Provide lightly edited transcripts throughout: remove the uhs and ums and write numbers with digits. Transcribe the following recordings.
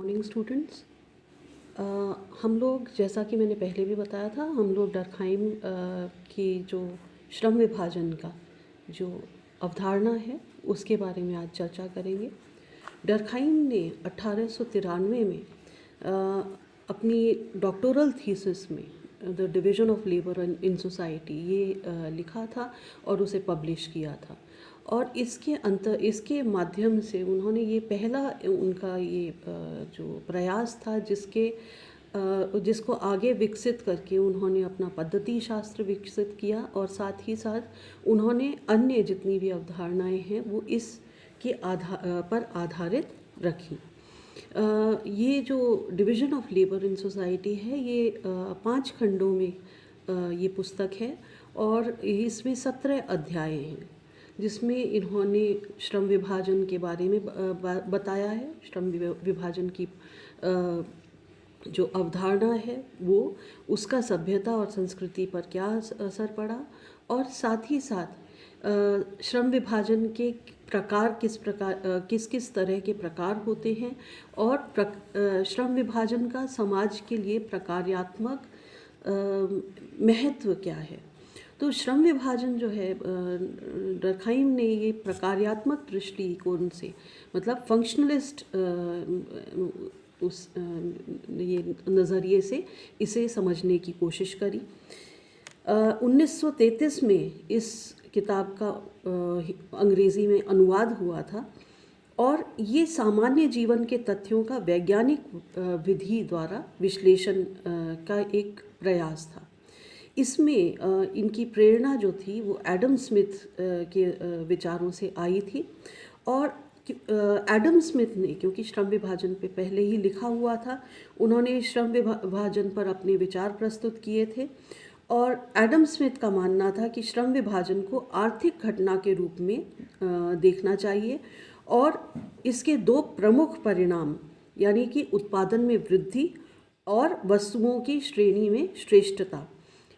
Morning students. हम लोग, जैसा कि मैंने पहले भी बताया था, हम लोग डर्कहाइम की जो श्रम विभाजन का जो अवधारणा है उसके बारे में आज चर्चा करेंगे। डर्कहाइम ने 1893 में अपनी डॉक्टोरल थीसिस में the division of labour in society ये लिखा था और उसे पब्लिश किया था। और इसके माध्यम से उन्होंने ये पहला उनका ये जो प्रयास था जिसको आगे विकसित करके उन्होंने अपना पद्धति शास्त्र विकसित किया और साथ ही साथ उन्होंने अन्य जितनी भी अवधारणाएं हैं वो इसके पर आधारित रखी। ये जो division of labour in society है ये 5 खंडों में ये पुस्तक है और इसमें 17 अध्याय हैं जिसमें इन्होंने श्रम विभाजन के बारे में बताया है। श्रम विभाजन की जो अवधारणा है वो उसका सभ्यता और संस्कृति पर क्या असर पड़ा और साथ ही साथ श्रम विभाजन के प्रकार किस किस तरह के प्रकार होते हैं और श्रम विभाजन का समाज के लिए प्रकार्यात्मक महत्व क्या है। तो श्रम विभाजन जो है डर्कहाइम ने ये प्रकार्यात्मक दृष्टिकोण से, मतलब फंक्शनलिस्ट उस ये नज़रिए से इसे समझने की कोशिश करी। 1933 में इस किताब का अंग्रेज़ी में अनुवाद हुआ था और ये सामान्य जीवन के तथ्यों का वैज्ञानिक विधि द्वारा विश्लेषण का एक प्रयास था। इसमें इनकी प्रेरणा जो थी वो एडम स्मिथ के विचारों से आई थी और एडम स्मिथ ने, क्योंकि श्रम विभाजन पे पहले ही लिखा हुआ था, उन्होंने श्रम विभाजन पर अपने विचार प्रस्तुत किए थे और एडम स्मिथ का मानना था कि श्रम विभाजन को आर्थिक घटना के रूप में देखना चाहिए और इसके 2 प्रमुख परिणाम यानी कि उत्पादन में वृद्धि और वस्तुओं की श्रेणी में श्रेष्ठता,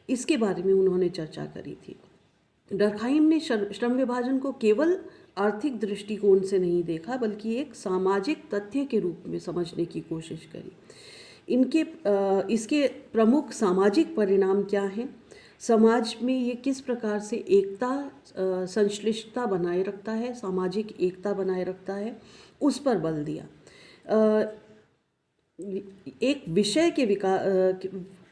इसके बारे में उन्होंने चर्चा करी थी। डर्कहाइम ने श्रम विभाजन को केवल आर्थिक दृष्टिकोण से नहीं देखा बल्कि एक सामाजिक तथ्य के रूप में समझने की कोशिश करी। इसके प्रमुख सामाजिक परिणाम क्या हैं, समाज में ये किस प्रकार से एकता संश्लिष्टता बनाए रखता है, सामाजिक एकता बनाए रखता है, उस पर बल दिया। एक विषय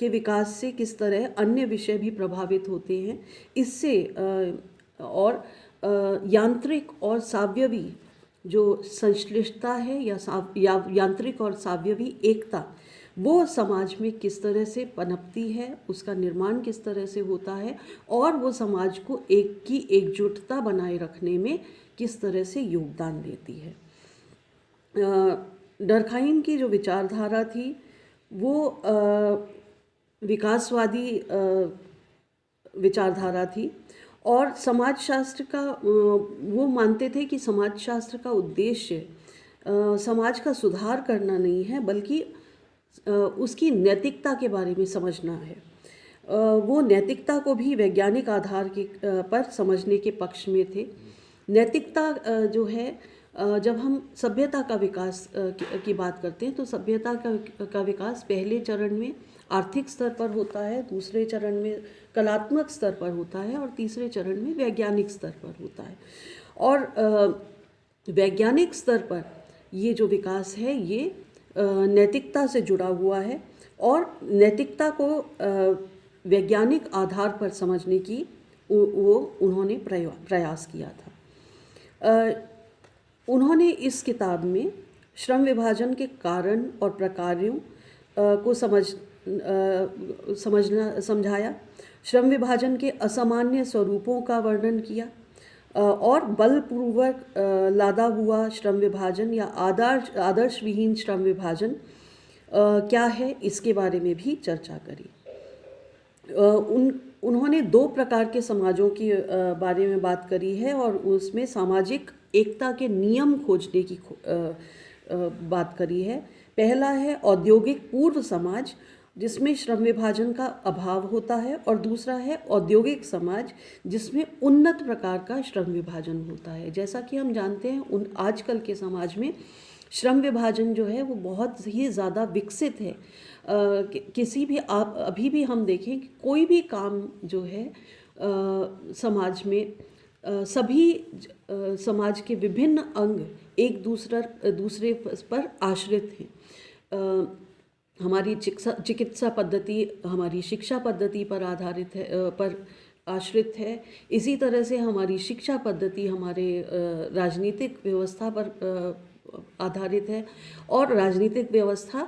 के विकास से किस तरह अन्य विषय भी प्रभावित होते हैं, इससे और यांत्रिक और सावयवी जो संश्लिष्टता है या यांत्रिक और सावयवी एकता वो समाज में किस तरह से पनपती है, उसका निर्माण किस तरह से होता है और वो समाज को एकजुटता बनाए रखने में किस तरह से योगदान देती है। डर्कहाइम की जो विचारधारा थी वो विकासवादी विचारधारा थी और समाजशास्त्र का वो मानते थे कि समाजशास्त्र का उद्देश्य समाज का सुधार करना नहीं है बल्कि उसकी नैतिकता के बारे में समझना है। वो नैतिकता को भी वैज्ञानिक आधार पर समझने के पक्ष में थे। नैतिकता जो है, जब हम सभ्यता का विकास की बात करते हैं तो सभ्यता का विकास पहले चरण में आर्थिक स्तर पर होता है, दूसरे चरण में कलात्मक स्तर पर होता है और तीसरे चरण में वैज्ञानिक स्तर पर होता है। और वैज्ञानिक स्तर पर ये जो विकास है ये नैतिकता से जुड़ा हुआ है और नैतिकता को वैज्ञानिक आधार पर समझने की वो उन्होंने प्रयास किया था। उन्होंने इस किताब में श्रम विभाजन के कारण और प्रकारों को समझाया, श्रम विभाजन के असामान्य स्वरूपों का वर्णन किया और बलपूर्वक लादा हुआ श्रम विभाजन या आदर्श विहीन श्रम विभाजन क्या है इसके बारे में भी चर्चा करी। उन्होंने 2 प्रकार के समाजों के बारे में बात करी है और उसमें सामाजिक एकता के नियम खोजने की बात करी है। पहला है औद्योगिक पूर्व समाज जिसमें श्रम विभाजन का अभाव होता है और दूसरा है औद्योगिक समाज जिसमें उन्नत प्रकार का श्रम विभाजन होता है। जैसा कि हम जानते हैं आजकल के समाज में श्रम विभाजन जो है वो बहुत ही ज़्यादा विकसित है। किसी भी आप अभी भी हम देखें कि कोई भी काम जो है समाज में सभी समाज के विभिन्न अंग एक दूसरे पर आश्रित हैं। हमारी चिकित्सा पद्धति हमारी शिक्षा पद्धति पर आधारित है, पर आश्रित है। इसी तरह से हमारी शिक्षा पद्धति हमारे राजनीतिक व्यवस्था पर आधारित है, और राजनीतिक व्यवस्था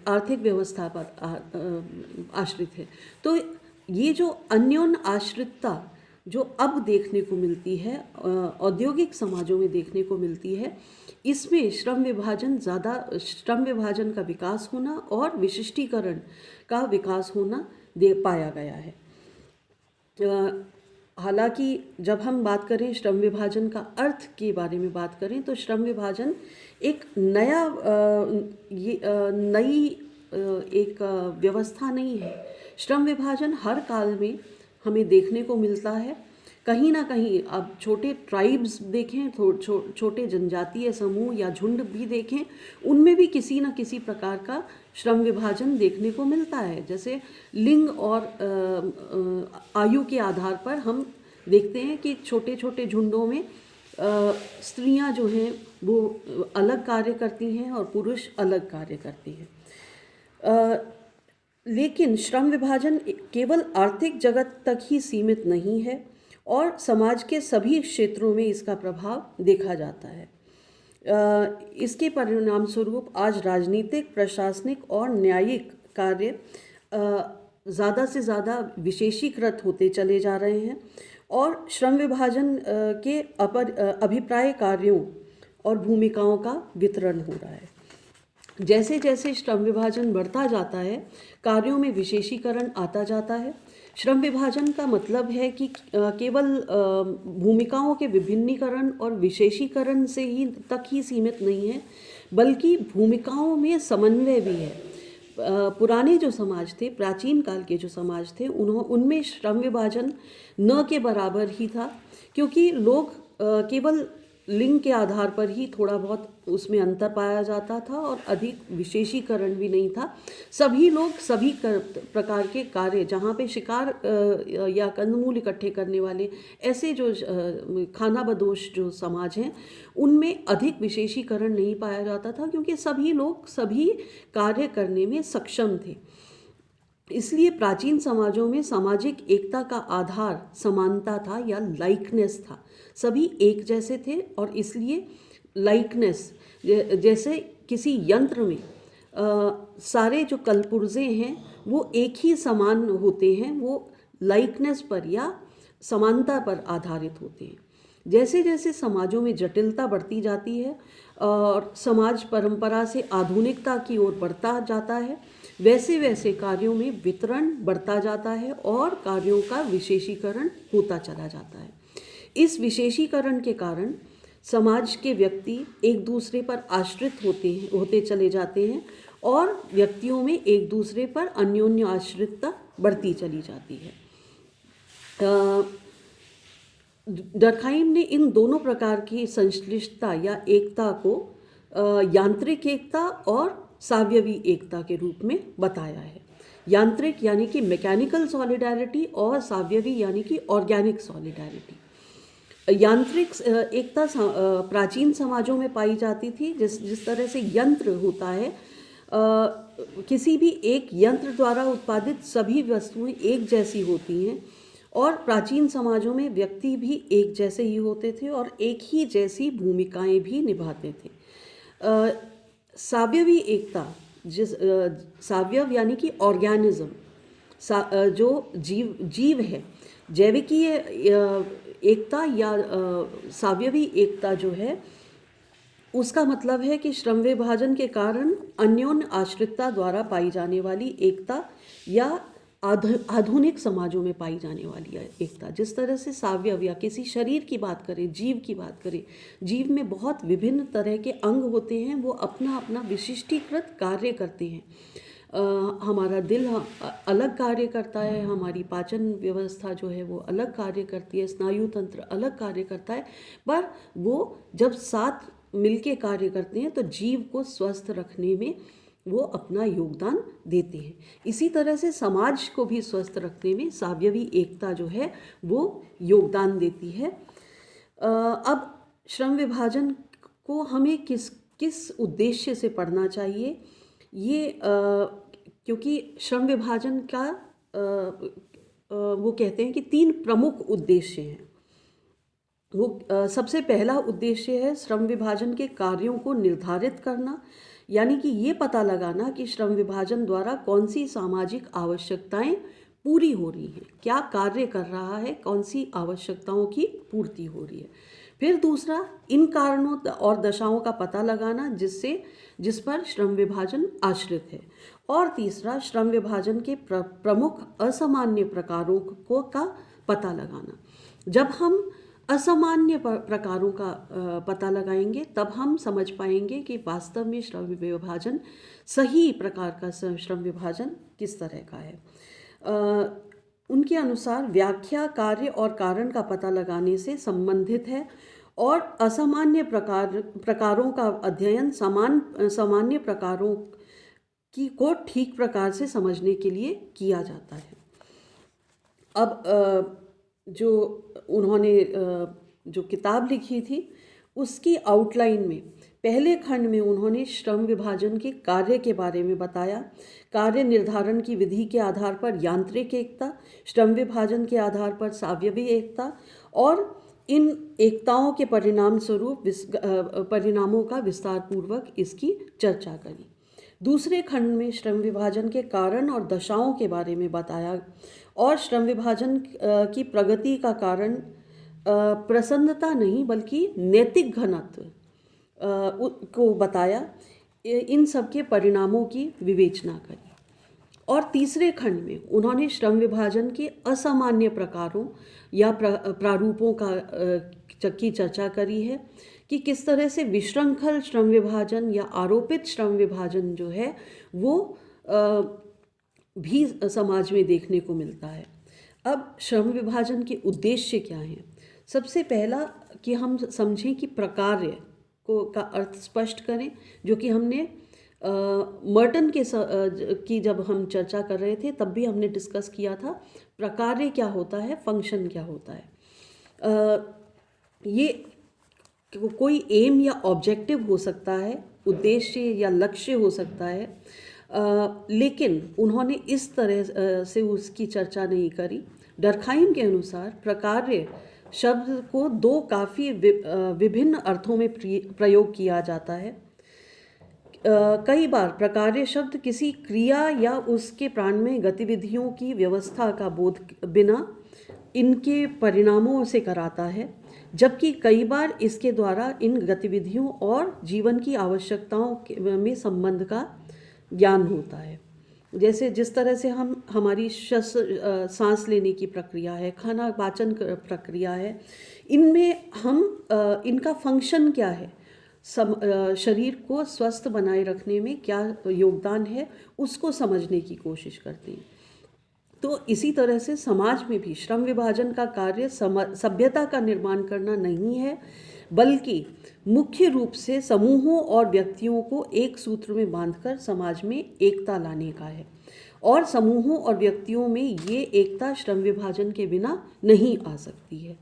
आर्थिक व्यवस्था पर आश्रित है। तो ये जो अन्योन्य आश्रितता जो अब देखने को मिलती है, औद्योगिक समाजों में देखने को मिलती है, इसमें श्रम विभाजन का विकास होना और विशिष्टीकरण का विकास होना पाया गया है। हालांकि जब हम बात करें श्रम विभाजन का अर्थ के बारे में बात करें, तो श्रम विभाजन एक नई एक व्यवस्था नहीं है। श्रम विभाजन हर काल में हमें देखने को मिलता है। कहीं ना कहीं अब छोटे ट्राइब्स देखें, छोटे जनजातीय समूह या झुंड भी देखें, उनमें भी किसी न किसी प्रकार का श्रम विभाजन देखने को मिलता है। जैसे लिंग और आयु के आधार पर हम देखते हैं कि छोटे छोटे झुंडों में स्त्रियां जो हैं वो अलग कार्य करती हैं और पुरुष अलग कार्य करते हैं। लेकिन श्रम विभाजन केवल आर्थिक जगत तक ही सीमित नहीं है और समाज के सभी क्षेत्रों में इसका प्रभाव देखा जाता है। इसके परिणाम स्वरूप आज राजनीतिक, प्रशासनिक और न्यायिक कार्य ज़्यादा से ज़्यादा विशेषीकृत होते चले जा रहे हैं और श्रम विभाजन के अभिप्राय कार्यों और भूमिकाओं का वितरण हो रहा है। जैसे जैसे श्रम विभाजन बढ़ता जाता है, कार्यों में विशेषीकरण आता जाता है। श्रम विभाजन का मतलब है कि केवल भूमिकाओं के विभिन्नीकरण और विशेषीकरण से ही तक ही सीमित नहीं है, बल्कि भूमिकाओं में समन्वय भी है। पुराने जो समाज थे, प्राचीन काल के जो समाज थे, उनमें श्रम विभाजन न के बराबर ही था, क्योंकि लोग केवल लिंग के आधार पर ही थोड़ा बहुत उसमें अंतर पाया जाता था और अधिक विशेषीकरण भी नहीं था। सभी लोग सभी प्रकार के कार्य, जहाँ पे शिकार या कंदमूल इकट्ठे करने वाले ऐसे जो खानाबदोश जो समाज हैं, उनमें अधिक विशेषीकरण नहीं पाया जाता था, क्योंकि सभी लोग सभी कार्य करने में सक्षम थे। इसलिए प्राचीन समाजों में सामाजिक एकता का आधार समानता था या लाइकनेस था। सभी एक जैसे थे और इसलिए लाइकनेस, जैसे किसी यंत्र में सारे जो कलपुर्जे हैं वो एक ही समान होते हैं, वो लाइकनेस पर या समानता पर आधारित होते हैं। जैसे जैसे समाजों में जटिलता बढ़ती जाती है और समाज परंपरा से आधुनिकता की ओर बढ़ता जाता है, वैसे वैसे कार्यों में वितरण बढ़ता जाता है और कार्यों का विशेषीकरण होता चला जाता है। इस विशेषीकरण के कारण समाज के व्यक्ति एक दूसरे पर आश्रित होते चले जाते हैं और व्यक्तियों में एक दूसरे पर अन्योन्य आश्रितता बढ़ती चली जाती है। डर्कहाइम ने इन दोनों प्रकार की संश्लिष्टता या एकता को यांत्रिक एकता और सावयवी एकता के रूप में बताया है। यांत्रिक यानी कि मैकेनिकल सॉलिडारिटी और सावयवी यानी कि ऑर्गेनिक सॉलिडारिटी। यांत्रिक एकता प्राचीन समाजों में पाई जाती थी। जिस तरह से यंत्र होता है, किसी भी एक यंत्र द्वारा उत्पादित सभी वस्तुएं एक जैसी होती हैं और प्राचीन समाजों में व्यक्ति भी एक जैसे ही होते थे और एक ही जैसी भूमिकाएं भी निभाते थे। सावयवी एकता, सावयव यानी कि ऑर्गेनिज्म, जो जीव है, जैविकीय एकता या सावयवी एकता जो है, उसका मतलब है कि श्रम विभाजन के कारण अन्योन्य आश्रितता द्वारा पाई जाने वाली एकता या आधुनिक समाजों में पाई जाने वाली एकता। जिस तरह से सावयव या किसी शरीर की बात करें, जीव की बात करें, जीव में बहुत विभिन्न तरह के अंग होते हैं, वो अपना अपना विशिष्टीकृत कार्य करते हैं। हमारा दिल अलग कार्य करता है, हमारी पाचन व्यवस्था जो है वो अलग कार्य करती है, स्नायु तंत्र अलग कार्य करता है, पर वो जब साथ मिलके कार्य करते हैं तो जीव को स्वस्थ रखने में वो अपना योगदान देते हैं। इसी तरह से समाज को भी स्वस्थ रखने में सावयवी एकता जो है वो योगदान देती है। अब श्रम विभाजन को हमें किस किस उद्देश्य से पढ़ना चाहिए, ये क्योंकि श्रम विभाजन का वो कहते हैं कि 3 प्रमुख उद्देश्य हैं। वो सबसे पहला उद्देश्य है श्रम विभाजन के कार्यों को निर्धारित करना, यानी कि ये पता लगाना कि श्रम विभाजन द्वारा कौन सी सामाजिक आवश्यकताएं पूरी हो रही हैं, क्या कार्य कर रहा है, कौन सी आवश्यकताओं की पूर्ति हो रही है। फिर दूसरा, इन कारणों और दशाओं का पता लगाना जिस पर श्रम विभाजन आश्रित है। और तीसरा, श्रम विभाजन के प्रमुख असामान्य प्रकारों का पता लगाना। जब हम असामान्य प्रकारों का पता लगाएंगे तब हम समझ पाएंगे कि वास्तव में श्रम विभाजन, सही प्रकार का श्रम विभाजन किस तरह का है। उनके अनुसार व्याख्या कार्य और कारण का पता लगाने से संबंधित है और असामान्य प्रकारों का अध्ययन सामान्य प्रकारों को ठीक प्रकार से समझने के लिए किया जाता है। अब जो उन्होंने जो किताब लिखी थी उसकी आउटलाइन में पहले खंड में उन्होंने श्रम विभाजन के कार्य के बारे में बताया। कार्य निर्धारण की विधि के आधार पर यांत्रिक एकता, श्रम विभाजन के आधार पर सावयवी एकता और इन एकताओं के परिणाम स्वरूप परिणामों का विस्तार पूर्वक इसकी चर्चा करी। दूसरे खंड में श्रम विभाजन के कारण और दशाओं के बारे में बताया और श्रम विभाजन की प्रगति का कारण प्रसन्नता नहीं बल्कि नैतिक घनत्व को बताया। इन सब के परिणामों की विवेचना करी। और तीसरे खंड में उन्होंने श्रम विभाजन के असामान्य प्रकारों या प्रारूपों की चर्चा करी है कि किस तरह से विशृंखल श्रम विभाजन या आरोपित श्रम विभाजन जो है वो भी समाज में देखने को मिलता है। अब श्रम विभाजन के उद्देश्य क्या हैं? सबसे पहला कि हम समझें कि प्रकार्य को का अर्थ स्पष्ट करें, जो कि हमने मर्टन की जब हम चर्चा कर रहे थे तब भी हमने डिस्कस किया था। प्रकार्य क्या होता है, फंक्शन क्या होता है। ये कोई एम या ऑब्जेक्टिव हो सकता है, उद्देश्य या लक्ष्य हो सकता है, लेकिन उन्होंने इस तरह से उसकी चर्चा नहीं करी। डर्खाइम के अनुसार प्रकार्य शब्द को 2 काफ़ी विभिन्न अर्थों में प्रयोग किया जाता है। कई बार प्रकार्य शब्द किसी क्रिया या उसके प्राणमय गतिविधियों की व्यवस्था का बोध बिना इनके परिणामों से कराता है, जबकि कई बार इसके द्वारा इन गतिविधियों और जीवन की आवश्यकताओं में संबंध का ज्ञान होता है। जैसे जिस तरह से हमारी सांस लेने की प्रक्रिया है, खाना पाचन प्रक्रिया है, इनमें हम इनका फंक्शन क्या है, शरीर को स्वस्थ बनाए रखने में क्या योगदान है, उसको समझने की कोशिश करते हैं। तो इसी तरह से समाज में भी श्रम विभाजन का कार्य सभ्यता का निर्माण करना नहीं है, बल्कि मुख्य रूप से समूहों और व्यक्तियों को एक सूत्र में बांधकर समाज में एकता लाने का है। और समूहों और व्यक्तियों में ये एकता श्रम विभाजन के बिना नहीं आ सकती है।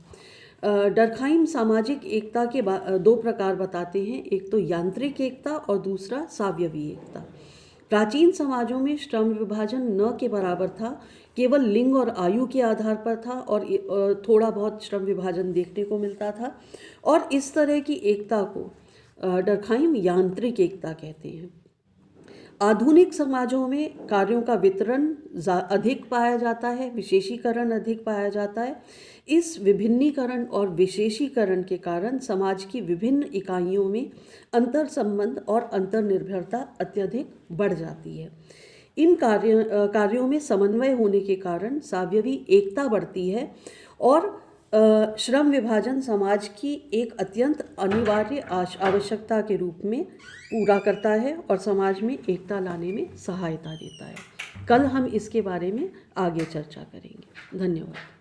डर्खाइम सामाजिक एकता के 2 प्रकार बताते हैं, एक तो यांत्रिक एकता और दूसरा सावयवी एकता। प्राचीन समाजों में श्रम विभाजन न के बराबर था, केवल लिंग और आयु के आधार पर था और थोड़ा बहुत श्रम विभाजन देखने को मिलता था। और इस तरह की एकता को डर्खाइम यांत्रिक एकता कहते हैं। आधुनिक समाजों में कार्यों का वितरण अधिक पाया जाता है, विशेषीकरण अधिक पाया जाता है। इस विभिन्नीकरण और विशेषीकरण के कारण समाज की विभिन्न इकाइयों में अंतर संबंध और अंतर्निर्भरता अत्यधिक बढ़ जाती है। इन कार्यों में समन्वय होने के कारण सावयवी एकता बढ़ती है और श्रम विभाजन समाज की एक अत्यंत अनिवार्य आवश्यकता के रूप में पूरा करता है और समाज में एकता लाने में सहायता देता है। कल हम इसके बारे में आगे चर्चा करेंगे। धन्यवाद।